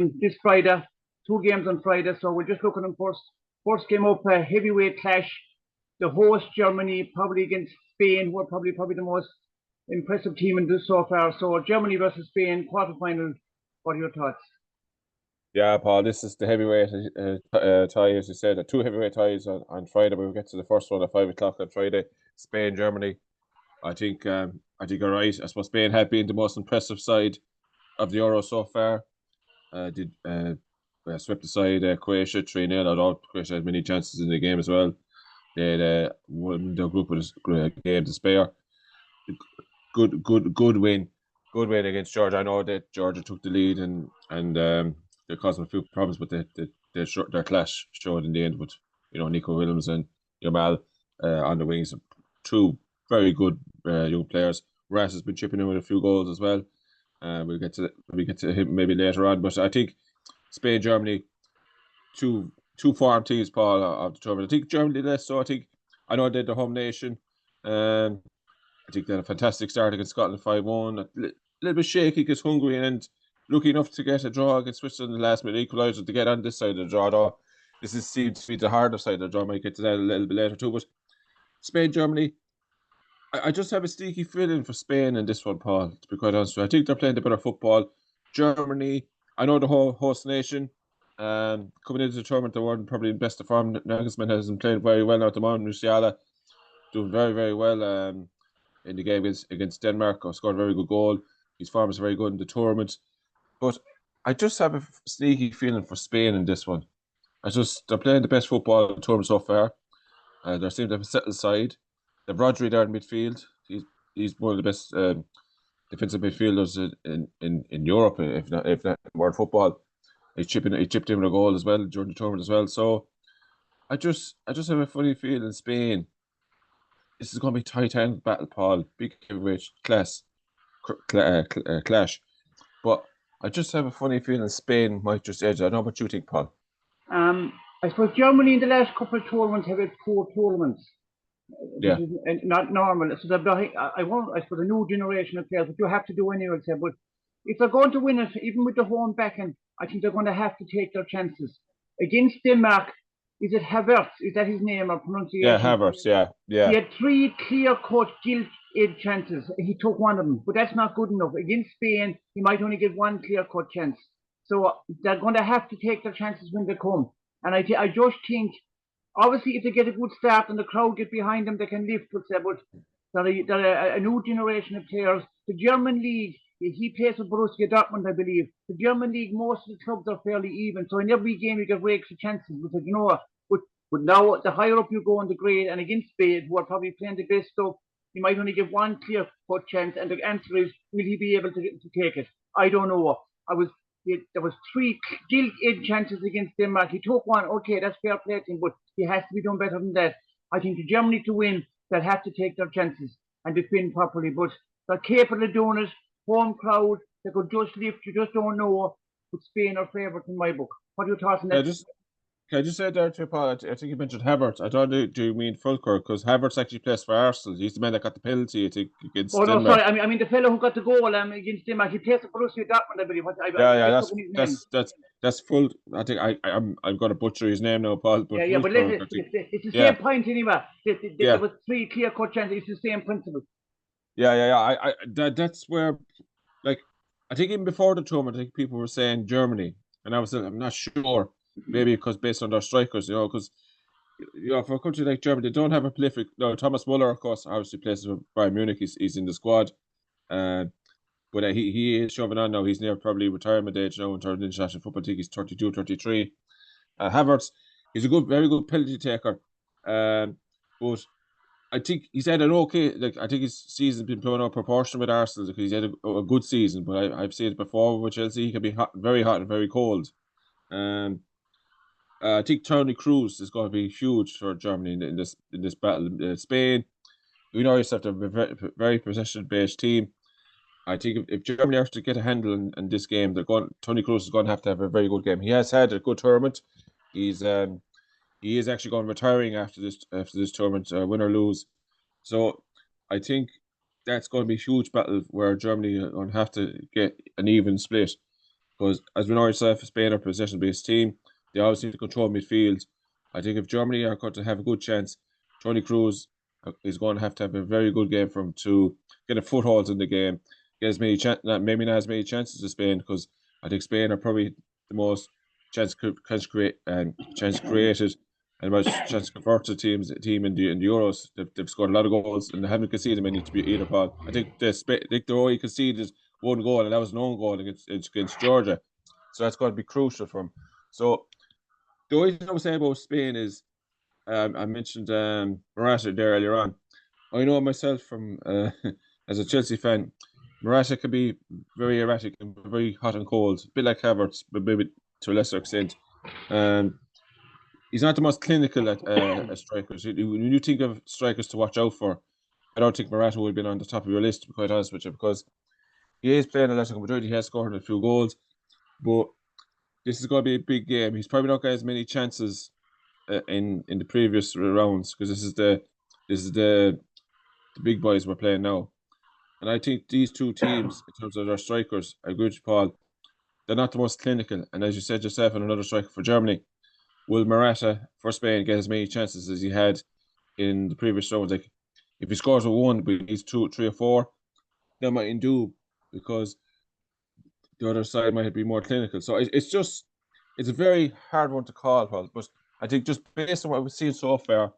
this Friday, 2 games on Friday. So we're just looking at first. First game up, a heavyweight clash. The host Germany probably against Spain, who are probably the most impressive team in this so far. So Germany versus Spain, quarterfinal. What are your thoughts? Yeah, Paul, this is the heavyweight tie, as you said. Two heavyweight ties on Friday. We'll get to the first one at 5 o'clock on Friday. Spain, Germany. I think you're right. I suppose Spain have been the most impressive side of the Euro so far. Did swept aside Croatia 3-0. Although Croatia had many chances in the game as well. They had won their group with a game to spare. Good win. Good win against Georgia. I know that Georgia took the lead and they caused them a few problems, but their clash showed in the end with Nico Williams and Jamal on the wings. Two very good young players. Ras has been chipping in with a few goals as well. We'll get to him maybe later on, but I think Spain, Germany, two farm teams, Paul, of the tournament. I think Germany less so. I know they're the home nation. I think they had a fantastic start against Scotland 5-1. A little bit shaky against Hungary and lucky enough to get a draw against Switzerland in the last minute equaliser to get on this side of the draw. Though seems to be the harder side of the draw. Might get to that a little bit later too. But Spain, Germany, I just have a sneaky feeling for Spain in this one, Paul, to be quite honest with you. I think they're playing the better football. Germany, I know the whole host nation. Coming into the tournament, they weren't probably in best of form. Nagelsmann hasn't played very well now at the moment. Musiala doing very, very well in the game against Denmark. Scored a very good goal. His form is very good in the tournament. But I just have a sneaky feeling for Spain in this one. They're playing the best football in the tournament so far. They seem to have a settled side. They've Rodri there in midfield. He's one of the best defensive midfielders in Europe, if not in world football. He chipped in with a goal as well during the tournament as well. So I just have a funny feeling Spain. This is going to be a tight battle, Paul. Big heavyweight clash. But I just have a funny feeling Spain might just edge. I don't know what you think, Paul. I suppose Germany in the last couple of tournaments have had 4 tournaments. Yeah. Which is not normal. So I suppose a new generation of players, but you have to do anyway. But if they're going to win it, even with the home backing, I think they're going to have to take their chances. Against Denmark, is it Havertz? Is that his name or pronunciation? Yeah, Havertz, yeah. He had 3 clear-cut gilt-edge chances. He took one of them, but that's not good enough. Against Spain, he might only get 1 clear-cut chance. So they're going to have to take their chances when they come. And I just think, obviously, if they get a good start and the crowd get behind them, they can lift. But they're a new generation of players. The German league, he plays with Borussia Dortmund, I believe. The German league, most of the clubs are fairly even. So in every game, you get rakes of chances. But now, the higher up you go in the grade, and against Spain, who are probably playing the best stuff, he might only get 1 clear-cut chance. And the answer is, will he be able to take it? I don't know. There was 3 gilt-edge chances against Denmark. He took 1. Okay, that's fair play to him, but he has to be done better than that. I think for Germany to win, they'll have to take their chances and defend properly. But they're capable of doing it. Home crowd, they could just lift. You just don't know. But Spain are favourites in my book. What are your thoughts on that? Can I just say there too, Paul? I think you mentioned Havertz. I don't know, do you mean Fulker? Because Havertz actually plays for Arsenal. He's the man that got the penalty, I think, against Denmark. Oh, no, sorry. I mean the fellow who got the goal against Denmark. He plays for Borussia Dortmund, I believe. That's full. I think I'm going to butcher his name now, Paul. But it's the same point anyway. There was 3 clear-cut chances. It's the same principle. That's where, like, I think even before the tournament, I think people were saying Germany, and I'm not sure. Maybe because based on their strikers, because for a country like Germany, they don't have a prolific. No, Thomas Muller, of course, obviously plays for Bayern Munich. He's in the squad, but he is shoving on now. He's near probably retirement age now in terms of international football. I think he's 32, 33. Havertz, he's a very good penalty taker, but I think he's had an okay. Like, I think his season's been blown out of proportion with Arsenal because he's had a good season. But I've seen it before with Chelsea. He can be very hot and very cold. I think Toni Kroos is going to be huge for Germany in this battle. Spain, we know yourself to have a very, very possession-based team. I think if Germany are to get a handle in this game, Toni Kroos is going to have a very good game. He has had a good tournament. He is actually going retiring after this tournament, win or lose. So I think that's going to be a huge battle where Germany are going to have to get an even split. Because as we know ourselves, Spain are a possession-based team. They always seem to control midfield. I think if Germany are going to have a good chance, Tony Cruz is going to have a very good game for him to get a foothold in the game, get as many maybe not as many chances as Spain, because I think Spain are probably the most chance created and most chance converted team in the Euros. They've scored a lot of goals and they haven't conceded many to be either. Paul, I think they only conceded one goal, and that was an own goal against Georgia. So that's going to be crucial for him. So the only thing I was saying about Spain is I mentioned Morata there earlier on. I know myself from as a Chelsea fan, Morata can be very erratic and very hot and cold, a bit like Havertz, but maybe to a lesser extent. Um, he's not the most clinical at strikers. When you think of strikers to watch out for, I don't think Morata would have been on the top of your list, to be quite honest with you, because he is playing Atletico Madrid. He has scored a few goals, but this is going to be a big game. He's probably not got as many chances in the previous rounds because this is the big boys we're playing now. And I think these two teams, in terms of their strikers, I agree with you, Paul, they're not the most clinical. And as you said yourself, and another striker for Germany, will Morata for Spain get as many chances as he had in the previous rounds? Like if he scores a one, but he needs two, three, or four, that might do because the other side might be more clinical. So it's a very hard one to call, Paul. But I think just based on what we've seen so far,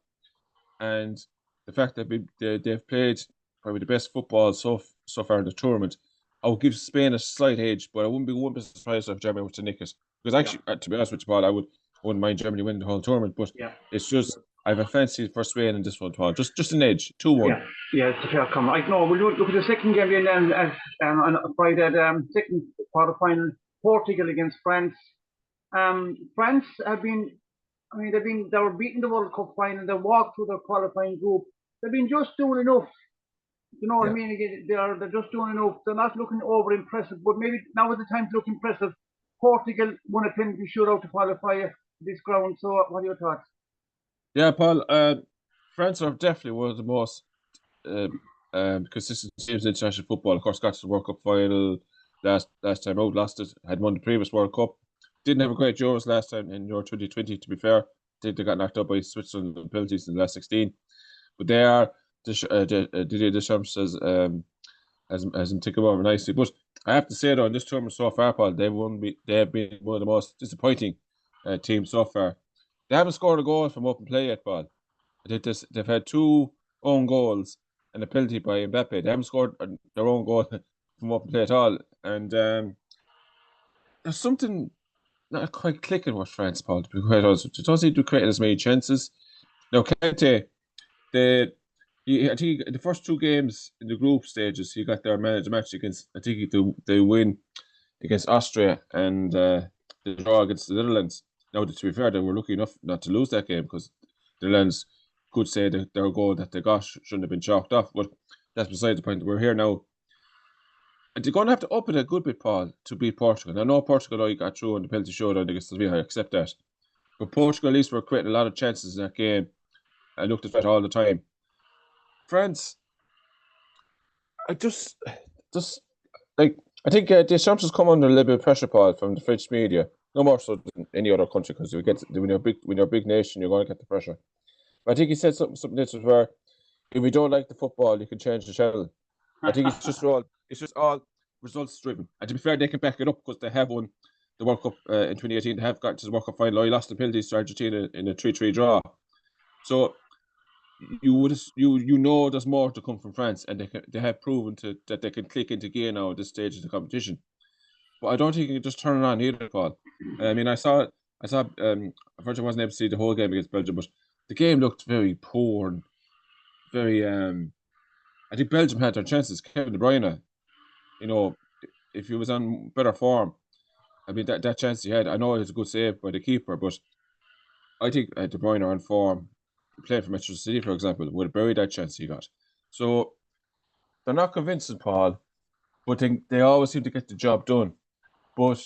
and the fact that they've played probably the best football so far in the tournament, I would give Spain a slight edge, but I wouldn't be one bit surprised if Germany were to nick it. Because actually, to be honest with you, Paul, I wouldn't mind Germany winning the whole tournament. But it's just I have a fancy for Spain in this one, Paul. Just an edge, 2-1. Yeah, it's a fair comment. I know. We'll look at the second game then on Friday, second quarter final, Portugal against France. France have been, I mean, they were beating the World Cup final. They walked through their qualifying group. They've been just doing enough. You know what I mean? They're just doing enough. They're not looking over impressive, but maybe now is the time to look impressive. Portugal won a penalty shootout to qualify this ground. So, what are your thoughts? Yeah, Paul. France are definitely one of the most consistent teams in international football. Of course, got to the World Cup final last time out, lost it, had won the previous World Cup. Didn't have a great Euros last time in Euro 2020, to be fair. I think they got knocked out by Switzerland in penalties in the last 16. But they are, Didier Deschamps has him tick them over nicely. But I have to say, though, in this tournament so far, Paul, they have been one of the most disappointing teams so far. They haven't scored a goal from open play yet, Paul. They've had two own goals and a penalty by Mbappe. They haven't scored their own goal from open play at all. And there's something not quite clicking with France, Paul, to be quite honest. It doesn't seem to create as many chances. Now, Kante, I think the first two games in the group stages, he got their man of the match against, I think they win against Austria and the draw against the Netherlands. Now, to be fair, they were lucky enough not to lose that game because the Netherlands could say that their goal that they got shouldn't have been chalked off. But that's beside the point. We're here now. And they're going to have to up it a good bit, Paul, to beat Portugal. I know Portugal already got through on the penalty shootout against Sevilla. I accept that. But Portugal at least were creating a lot of chances in that game. I looked at that all the time. France, I just like I think Deschamps has come under a little bit of pressure, Paul, from the French media. No more so than any other country because when you're a big nation, you're going to get the pressure. But I think he said something this was where if we don't like the football, you can change the channel. I think it's just all results driven. And to be fair, they can back it up because they have won the World Cup in 2018. They have got to the World Cup final. I lost the penalties to Argentina in a 3-3 draw. So you know there's more to come from France, and they have proven that they can click into gear now at this stage of the competition. But I don't think you can just turn it on either, Paul. I mean, I saw. Unfortunately, I wasn't able to see the whole game against Belgium, but the game looked very poor and very. I think Belgium had their chances. Kevin De Bruyne, you know, if he was on better form, I mean that chance he had. I know it was a good save by the keeper, but I think De Bruyne on form, playing for Manchester City, for example, would have buried that chance he got. So they're not convincing, Paul, but they always seem to get the job done. But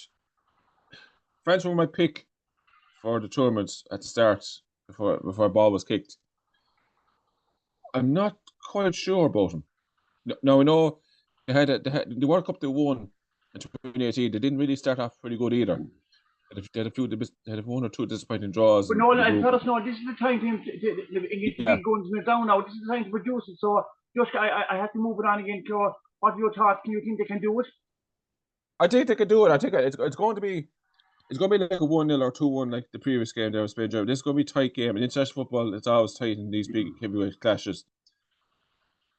France were my pick for the tournament at the start before a ball was kicked. I'm not quite sure about them. Now I know they had the World Cup they won in 2018, they didn't really start off pretty good either. They had one or two disappointing draws. But no, and let us know, this is the time for him against the Yeah. big guns when down now. This is the time to produce it. So just I have to move it on again. So what are your thoughts? Can you think they can do it? I think they could do it. I think it's going to be like a 1-0 or 2-1 like the previous game there was Spain Germany. This is going to be a tight game. In international football, it's always tight in these big heavyweight clashes.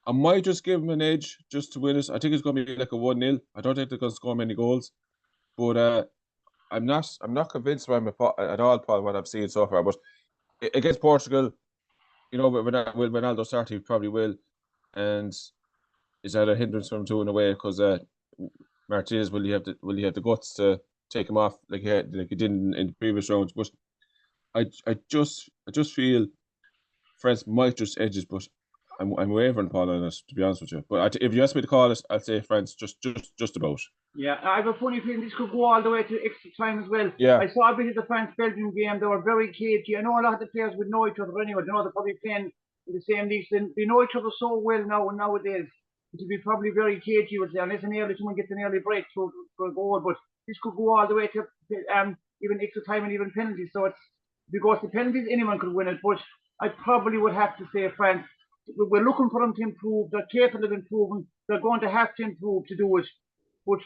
I might just give them an edge just to win it. I think it's going to be like a 1-0. I don't think they're going to score many goals, but I'm not convinced by at all, Paul, what I've seen so far. But against Portugal, you know, when Ronaldo start, he probably will. And is that a hindrance from doing away? Because Martinez, will he have the guts to take him off like he did in the previous rounds? But I just feel France might just edge it, but I'm wavering, Paul, on it, to be honest with you. But if you ask me to call it, I'll say France just about. Yeah, I have a funny feeling this could go all the way to extra time as well. Yeah. I saw a bit of the France-Belgium game. They were very cagey. I know a lot of the players would know each other anyway. You know, they're probably playing in the same leagues. They know each other so well nowadays. It would be probably very cagey, would say, unless someone gets an early break for a goal. But this could go all the way to even extra time and even penalties. So it's because the penalties, anyone could win it. But I probably would have to say France. We're looking for them to improve. They're capable of improving. They're going to have to improve to do it. But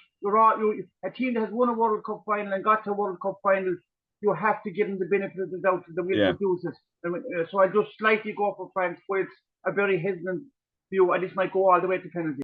a team that has won a World Cup final and got to a World Cup final, you have to give them the benefit of the doubt that will produce it. So I just slightly go for France, but it's a very hesitant view, and this might go all the way to penalty.